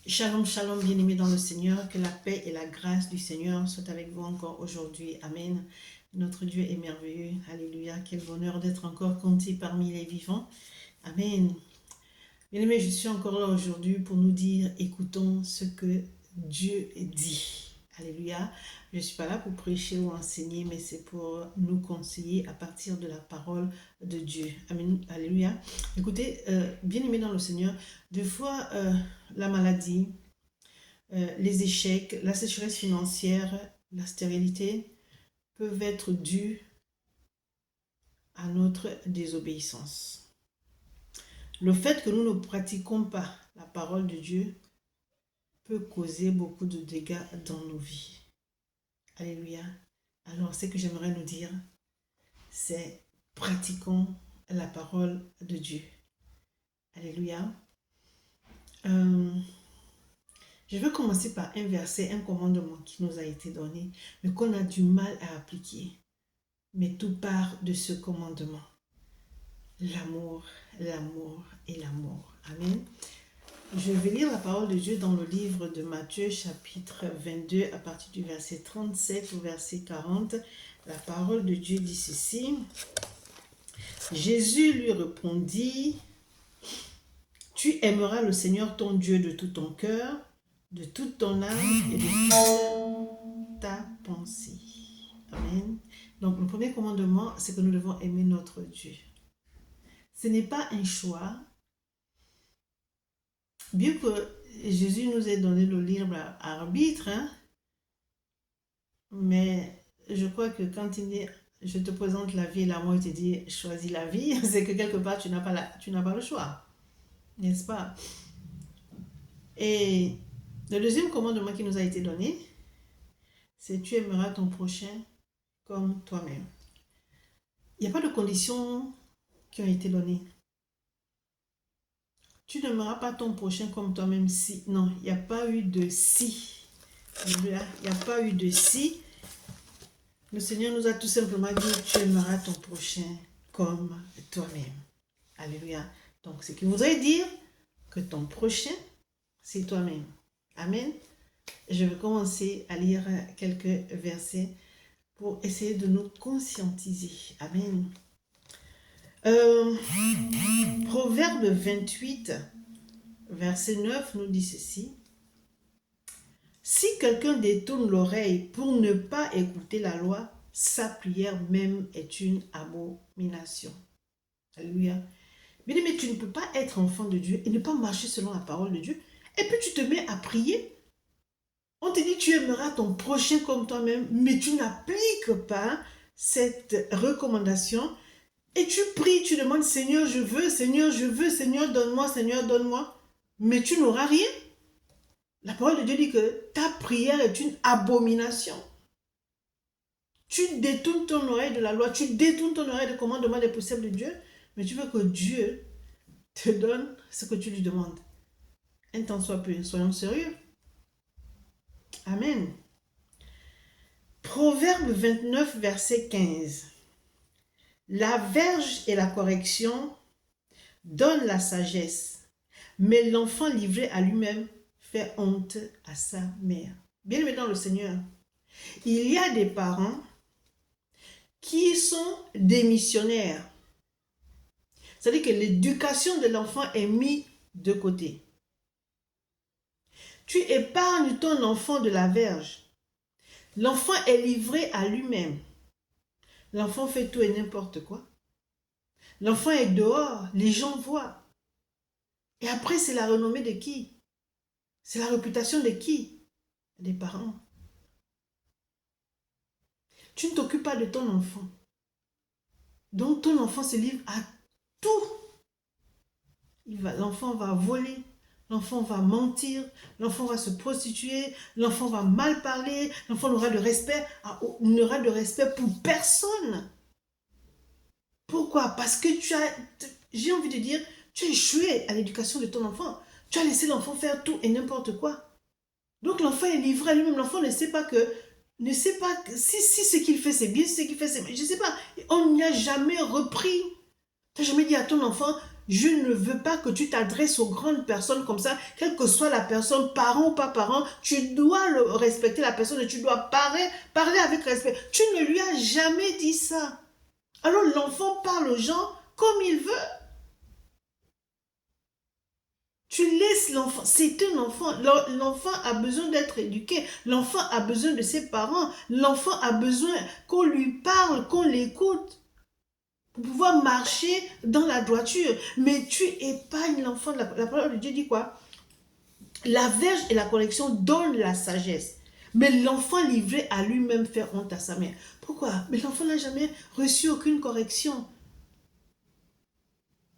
Shalom, shalom, bien-aimés dans le Seigneur, que la paix et la grâce du Seigneur soient avec vous encore aujourd'hui. Amen. Notre Dieu est merveilleux. Alléluia. Quel bonheur d'être encore compté parmi les vivants. Amen. Bien-aimés, je suis encore là aujourd'hui pour nous dire, écoutons ce que Dieu dit. Alléluia. Je ne suis pas là pour prêcher ou enseigner, mais c'est pour nous conseiller à partir de la parole de Dieu. Amen. Alléluia. Écoutez, bien-aimés dans le Seigneur, des fois, la maladie, les échecs, la sécheresse financière, la stérilité peuvent être dus à notre désobéissance. Le fait que nous ne pratiquons pas la parole de Dieu peut causer beaucoup de dégâts dans nos vies. Alléluia. Alors, ce que j'aimerais nous dire, c'est pratiquons la parole de Dieu. Alléluia. Je veux commencer par un verset, un commandement qui nous a été donné, mais qu'on a du mal à appliquer. Mais tout part de ce commandement. L'amour, l'amour et l'amour. Amen. Je vais lire la parole de Dieu dans le livre de Matthieu, chapitre 22, à partir du verset 37 au verset 40. La parole de Dieu dit ceci. Jésus lui répondit, « Tu aimeras le Seigneur ton Dieu de tout ton cœur, de toute ton âme et de toute ta pensée. » Amen. Donc, le premier commandement, c'est que nous devons aimer notre Dieu. Ce n'est pas un choix. Bien que Jésus nous ait donné le libre arbitre, mais je crois que quand il dit « Je te présente la vie et la mort », il te dit « Choisis la vie », c'est que quelque part, tu n'as pas le choix. N'est-ce pas? Et le deuxième commandement qui nous a été donné, c'est « Tu aimeras ton prochain comme toi-même ». Il n'y a pas de conditions qui ont été données. Tu n'aimeras pas ton prochain comme toi-même si. Non, il n'y a pas eu de si. Il n'y a pas eu de si. Le Seigneur nous a tout simplement dit, tu aimeras ton prochain comme toi-même. Alléluia. Donc, ce qui voudrait dire que ton prochain, c'est toi-même. Amen. Je vais commencer à lire quelques versets pour essayer de nous conscientiser. Amen. Proverbe 28, verset 9 nous dit ceci. Si quelqu'un détourne l'oreille pour ne pas écouter la loi, sa prière même est une abomination. Alléluia. Bien aimé, tu ne peux pas être enfant de Dieu et ne pas marcher selon la parole de Dieu. Et puis tu te mets à prier. On te dit tu aimeras ton prochain comme toi-même, mais tu n'appliques pas cette recommandation. Et tu pries, tu demandes, Seigneur, je veux, Seigneur, je veux, Seigneur, donne-moi, Seigneur, donne-moi. Mais tu n'auras rien. La parole de Dieu dit que ta prière est une abomination. Tu détournes ton oreille de la loi, tu détournes ton oreille des commandements des préceptes de Dieu, mais tu veux que Dieu te donne ce que tu lui demandes. Un temps soit peu, soyons sérieux. Amen. Proverbe 29, verset 15. La verge et la correction donnent la sagesse, mais l'enfant livré à lui-même fait honte à sa mère. Bien-aimé dans le Seigneur, il y a des parents qui sont des missionnaires. C'est-à-dire que l'éducation de l'enfant est mise de côté. Tu épargnes ton enfant de la verge. L'enfant est livré à lui-même. L'enfant fait tout et n'importe quoi. L'enfant est dehors, les gens voient. Et après, c'est la renommée de qui? C'est la réputation de qui? Des parents. Tu ne t'occupes pas de ton enfant. Donc ton enfant se livre à tout. L'enfant va voler, l'enfant va mentir, l'enfant va se prostituer, l'enfant va mal parler, l'enfant n'aura de respect, n'aura de respect pour personne. Pourquoi? Parce que j'ai envie de dire, tu as échoué à l'éducation de ton enfant. Tu as laissé l'enfant faire tout et n'importe quoi. Donc l'enfant est livré à lui-même. L'enfant ne sait pas si ce qu'il fait c'est bien, si ce qu'il fait c'est mal. Je ne sais pas. On n'y a jamais repris. Tu n'as jamais dit à ton enfant, Je ne veux pas que tu t'adresses aux grandes personnes comme ça, quelle que soit la personne, parent ou pas parent, tu dois respecter la personne et tu dois parler avec respect. Tu ne lui as jamais dit ça. Alors l'enfant parle aux gens comme il veut. Tu laisses l'enfant, c'est un enfant. L'enfant a besoin d'être éduqué. L'enfant a besoin de ses parents. L'enfant a besoin qu'on lui parle, qu'on l'écoute pour pouvoir marcher dans la droiture. Mais tu épargnes l'enfant. La parole de Dieu dit quoi? La verge et la correction donnent la sagesse. Mais l'enfant livré à lui-même fait honte à sa mère. Pourquoi? Mais l'enfant n'a jamais reçu aucune correction.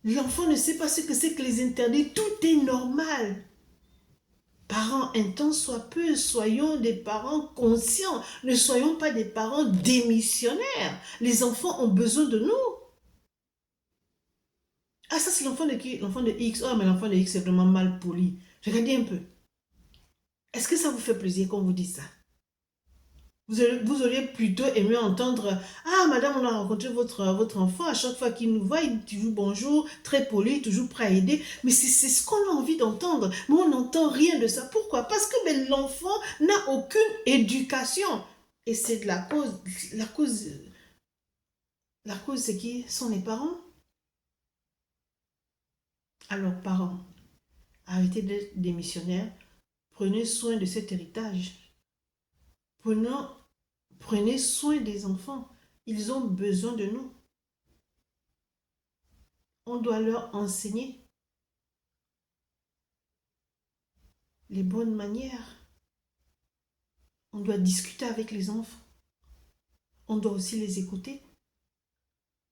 L'enfant ne sait pas ce que c'est que les interdits. Tout est normal. Parents, un temps soit peu, soyons des parents conscients. Ne soyons pas des parents démissionnaires. Les enfants ont besoin de nous. Ah, ça c'est l'enfant de qui? L'enfant de X. Oh, mais l'enfant de X est vraiment mal poli. Regardez un peu. Est-ce que ça vous fait plaisir qu'on vous dise ça? Vous auriez plutôt aimé entendre: ah, madame, on a rencontré votre enfant, à chaque fois qu'il nous voit, il dit toujours bonjour, très poli, toujours prêt à aider. Mais c'est ce qu'on a envie d'entendre. Mais on n'entend rien de ça. Pourquoi? Parce que l'enfant n'a aucune éducation. Et c'est de la cause. La cause, c'est qui? Sont les parents. Alors, parents, arrêtez d'être des missionnaires. Prenez soin de cet héritage. Prenez soin des enfants. Ils ont besoin de nous. On doit leur enseigner les bonnes manières. On doit discuter avec les enfants. On doit aussi les écouter.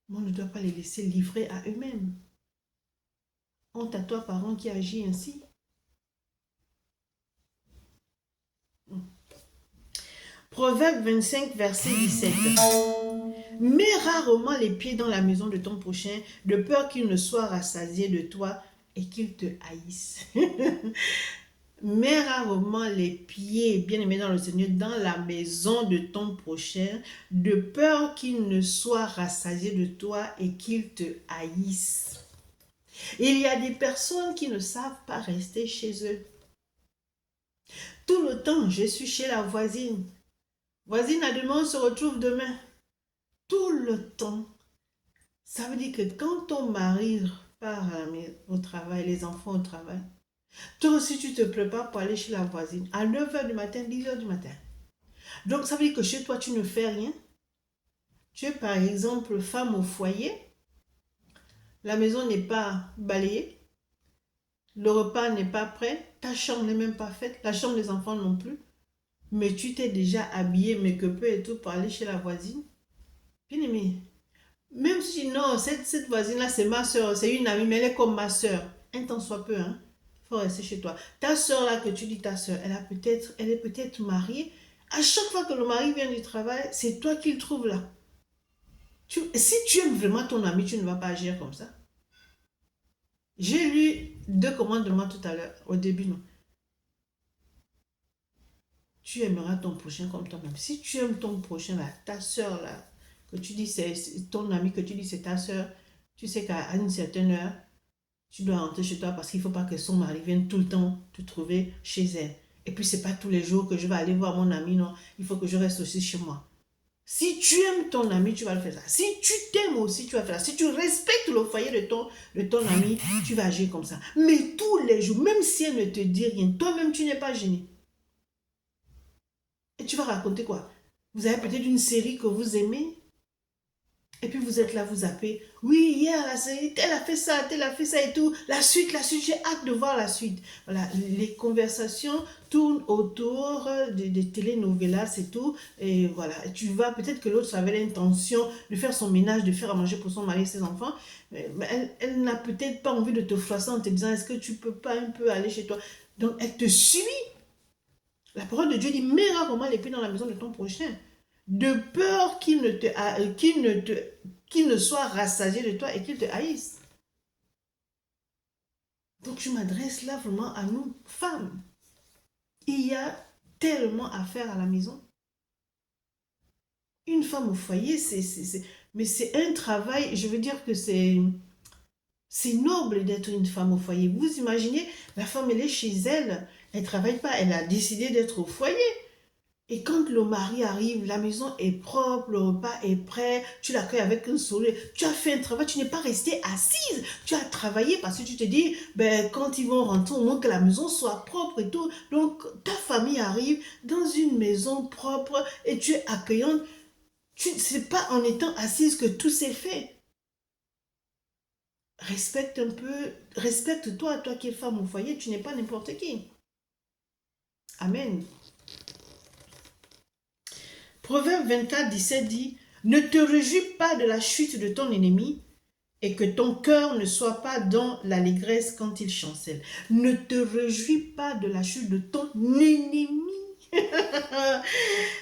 Mais on ne doit pas les laisser livrer à eux-mêmes. Honte à toi, parent, qui agit ainsi. Proverbe 25, verset 17. Mets rarement les pieds dans la maison de ton prochain, de peur qu'il ne soit rassasié de toi et qu'il te haïsse. Mets rarement les pieds, bien aimés dans le Seigneur, dans la maison de ton prochain, de peur qu'il ne soit rassasié de toi et qu'il te haïsse. Il y a des personnes qui ne savent pas rester chez eux. Tout le temps, je suis chez la voisine. Voisine, à demain, on se retrouve demain. Tout le temps. Ça veut dire que quand ton mari part au travail, les enfants au travail, toi aussi tu te prépares pour aller chez la voisine à 9h du matin, 10h du matin. Donc ça veut dire que chez toi tu ne fais rien. Tu es par exemple femme au foyer, la maison n'est pas balayée, le repas n'est pas prêt, ta chambre n'est même pas faite, la chambre des enfants non plus, mais tu t'es déjà habillée, make-up et tout pour aller chez la voisine. Bien aimé, même si non, cette voisine-là c'est ma soeur, c'est une amie, mais elle est comme ma soeur, un temps soit peu, hein. Faut rester chez toi. Ta soeur là que tu dis ta soeur, elle est peut-être mariée. À chaque fois que le mari vient du travail, c'est toi qu'il trouve là. Si tu aimes vraiment ton ami, tu ne vas pas agir comme ça. J'ai lu 2 commandements tout à l'heure, au début, non. Tu aimeras ton prochain comme toi-même. Si tu aimes ton prochain là, ta soeur là, que tu dis c'est ton ami, que tu dis c'est ta soeur, tu sais qu'à une certaine heure, tu dois rentrer chez toi parce qu'il ne faut pas que son mari vienne tout le temps te trouver chez elle. Et puis, ce n'est pas tous les jours que je vais aller voir mon ami, non. Il faut que je reste aussi chez moi. Si tu aimes ton ami, tu vas le faire ça. Si tu t'aimes aussi, tu vas faire ça. Si tu respectes le foyer de ton ami, tu vas agir comme ça. Mais tous les jours, même si elle ne te dit rien, toi-même, tu n'es pas gêné. Et tu vas raconter quoi? Vous avez peut-être une série que vous aimez. Et puis vous êtes là, vous zappez. Oui, hier, la série, tel a fait ça, tel a fait ça et tout. La suite, j'ai hâte de voir la suite. Voilà, les conversations tournent autour des telenovelas et tout. Et voilà, tu vas, peut-être que l'autre avait l'intention de faire son ménage, de faire à manger pour son mari et ses enfants. Mais elle n'a peut-être pas envie de te froisser en te disant, est-ce que tu peux pas un peu aller chez toi? Donc, elle te suit. La parole de Dieu dit, mets rarement les pieds dans la maison de ton prochain, de peur qu'il ne soit rassasié de toi et qu'il te haïsse. Donc je m'adresse là vraiment à nous, femmes. Il y a tellement à faire à la maison. Une femme au foyer, mais c'est un travail, je veux dire que c'est C'est noble d'être une femme au foyer. Vous imaginez, la femme, elle est chez elle, elle ne travaille pas, elle a décidé d'être au foyer. Et quand le mari arrive, la maison est propre, le repas est prêt, tu l'accueilles avec un sourire, tu as fait un travail, tu n'es pas restée assise, tu as travaillé parce que tu te dis, ben, quand ils vont rentrer, au moins que la maison soit propre et tout. Donc, ta famille arrive dans une maison propre et tu es accueillante. C'est pas en étant assise que tout s'est fait. Respecte un peu, respecte-toi, toi qui es femme au foyer, tu n'es pas n'importe qui. Amen. Proverbe 24, 17 dit, ne te réjouis pas de la chute de ton ennemi et que ton cœur ne soit pas dans l'allégresse quand il chancelle. Ne te réjouis pas de la chute de ton ennemi.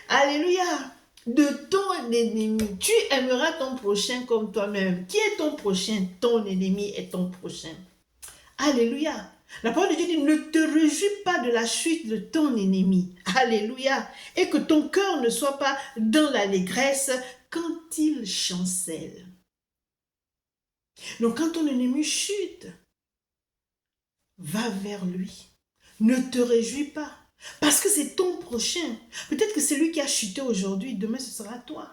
Alléluia. De ton ennemi. Tu aimeras ton prochain comme toi-même. Qui est ton prochain? Ton ennemi est ton prochain. Alléluia. La parole de Dieu dit, ne te réjouis pas de la chute de ton ennemi. Alléluia. Et que ton cœur ne soit pas dans l'allégresse quand il chancelle. Donc quand ton ennemi chute, va vers lui. Ne te réjouis pas. Parce que c'est ton prochain. Peut-être que c'est lui qui a chuté aujourd'hui, demain ce sera toi.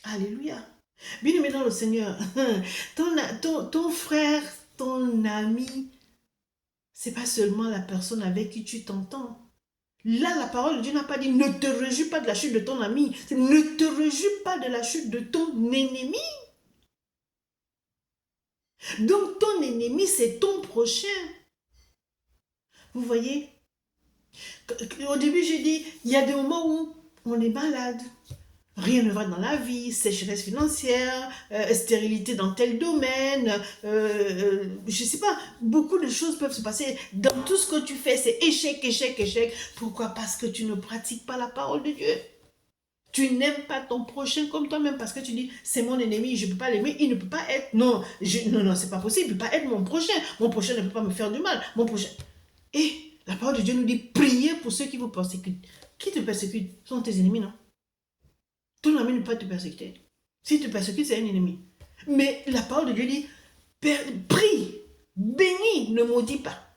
Alléluia. Bien-aimé dans le Seigneur, ton frère, ton ami, c'est pas seulement la personne avec qui tu t'entends. Là, la parole de Dieu n'a pas dit ne te réjouis pas de la chute de ton ami. Ne te réjouis pas de la chute de ton ennemi. Donc, ton ennemi, c'est ton prochain. Vous voyez? Au début, j'ai dit, il y a des moments où on est malade. Rien ne va dans la vie, sécheresse financière, stérilité dans tel domaine, je ne sais pas, beaucoup de choses peuvent se passer. Dans tout ce que tu fais, c'est échec, échec, échec. Pourquoi? Parce que tu ne pratiques pas la parole de Dieu. Tu n'aimes pas ton prochain comme toi-même parce que tu dis, c'est mon ennemi, je ne peux pas l'aimer, il ne peut pas être, non, non, c'est pas possible, il ne peut pas être mon prochain ne peut pas me faire du mal, mon prochain. Et la parole de Dieu nous dit, priez pour ceux qui vous persécutent. Qui te persécute? Ce sont tes ennemis, non? Ton ami ne peut pas te persécuter. S'il te persécute, c'est un ennemi. Mais la parole de Dieu dit, prie, bénis, ne maudis pas.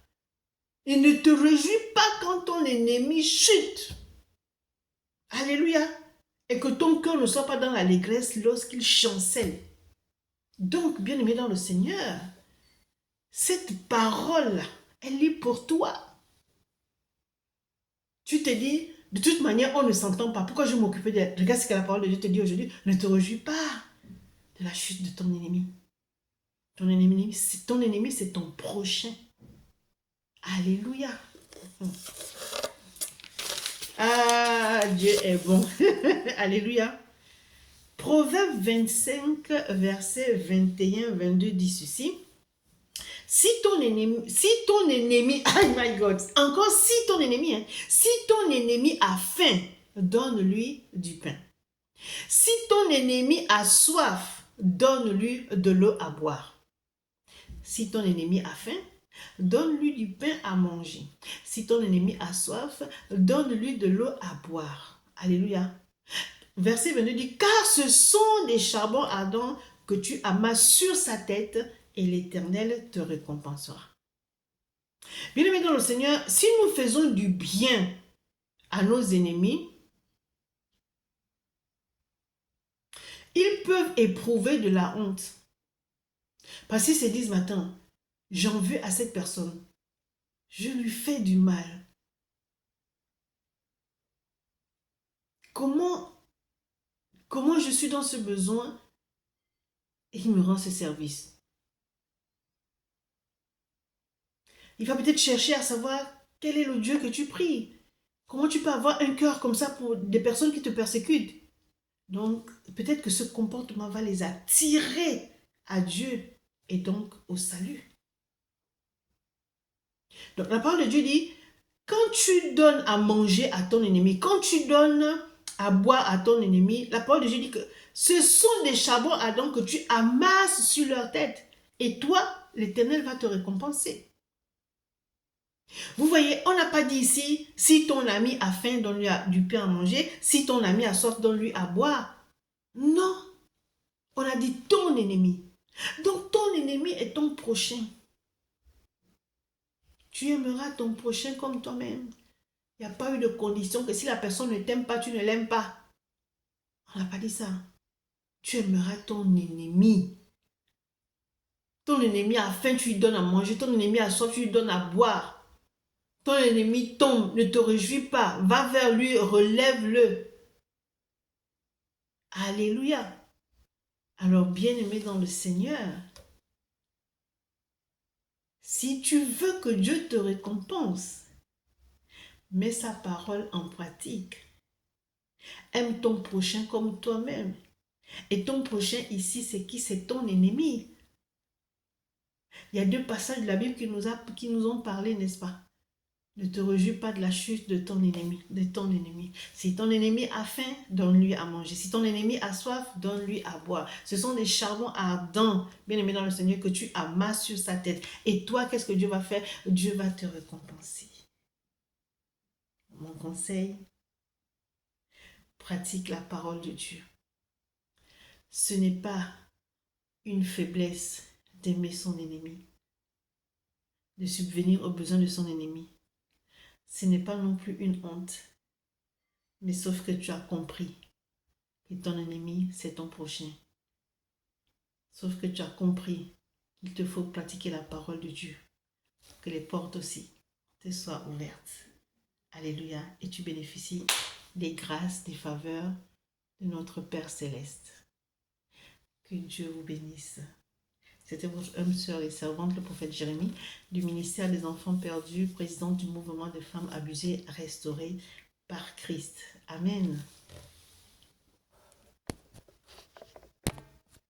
Et ne te réjouis pas quand ton ennemi chute. Alléluia. Et que ton cœur ne soit pas dans l'allégresse lorsqu'il chancelle. Donc, bien-aimé dans le Seigneur, cette parole, elle est pour toi. Tu te dis, de toute manière, on ne s'entend pas. Pourquoi je m'occupe de... Regarde ce que la parole de Dieu te dit aujourd'hui. Ne te réjouis pas de la chute de ton ennemi. Ton ennemi, c'est ton prochain. Alléluia. Ah, Dieu est bon. Alléluia. Proverbe 25, verset 21-22 dit ceci. Si ton ennemi, oh my God, encore si ton ennemi a faim, donne-lui du pain. Si ton ennemi a soif, donne-lui de l'eau à boire. Si ton ennemi a faim, donne-lui du pain à manger. Si ton ennemi a soif, donne-lui de l'eau à boire. Alléluia. Verset 22 dit, car ce sont des charbons ardents que tu amasses sur sa tête et l'Éternel te récompensera. Bien-aimés dans le Seigneur, si nous faisons du bien à nos ennemis, ils peuvent éprouver de la honte. Parce qu'ils se disent, maintenant, j'en veux à cette personne. Je lui fais du mal. Comment je suis dans ce besoin et il me rend ce service? Il va peut-être chercher à savoir quel est le Dieu que tu pries. Comment tu peux avoir un cœur comme ça pour des personnes qui te persécutent? Donc, peut-être que ce comportement va les attirer à Dieu et donc au salut. Donc, la parole de Dieu dit, quand tu donnes à manger à ton ennemi, quand tu donnes à boire à ton ennemi, la parole de Dieu dit que ce sont des charbons ardents que tu amasses sur leur tête. Et toi, l'Éternel va te récompenser. Vous voyez, on n'a pas dit ici, si ton ami a faim, donne-lui du pain à manger. Si ton ami a soif, donne-lui à boire. Non. On a dit ton ennemi. Donc ton ennemi est ton prochain. Tu aimeras ton prochain comme toi-même. Il n'y a pas eu de condition que si la personne ne t'aime pas, tu ne l'aimes pas. On n'a pas dit ça. Tu aimeras ton ennemi. Ton ennemi a faim, tu lui donnes à manger. Ton ennemi a soif, tu lui donnes à boire. Ton ennemi tombe, ne te réjouis pas. Va vers lui, relève-le. Alléluia. Alors, bien-aimé dans le Seigneur, si tu veux que Dieu te récompense, mets sa parole en pratique. Aime ton prochain comme toi-même. Et ton prochain ici, c'est qui? C'est ton ennemi. Il y a 2 passages de la Bible qui nous ont parlé, n'est-ce pas? Ne te réjouis pas de la chute de ton ennemi. Si ton ennemi a faim, donne-lui à manger. Si ton ennemi a soif, donne-lui à boire. Ce sont des charbons ardents, bien aimé dans le Seigneur, que tu amasses sur sa tête. Et toi, qu'est-ce que Dieu va faire? Dieu va te récompenser. Mon conseil, pratique la parole de Dieu. Ce n'est pas une faiblesse d'aimer son ennemi, de subvenir aux besoins de son ennemi. Ce n'est pas non plus une honte, mais sauf que tu as compris que ton ennemi, c'est ton prochain. Sauf que tu as compris qu'il te faut pratiquer la parole de Dieu, que les portes aussi te soient ouvertes. Alléluia. Et tu bénéficies des grâces, des faveurs de notre Père Céleste. Que Dieu vous bénisse. C'était votre homme, sœur et servante, le prophète Jérémie, du ministère des enfants perdus, président du mouvement des femmes abusées restaurées par Christ. Amen.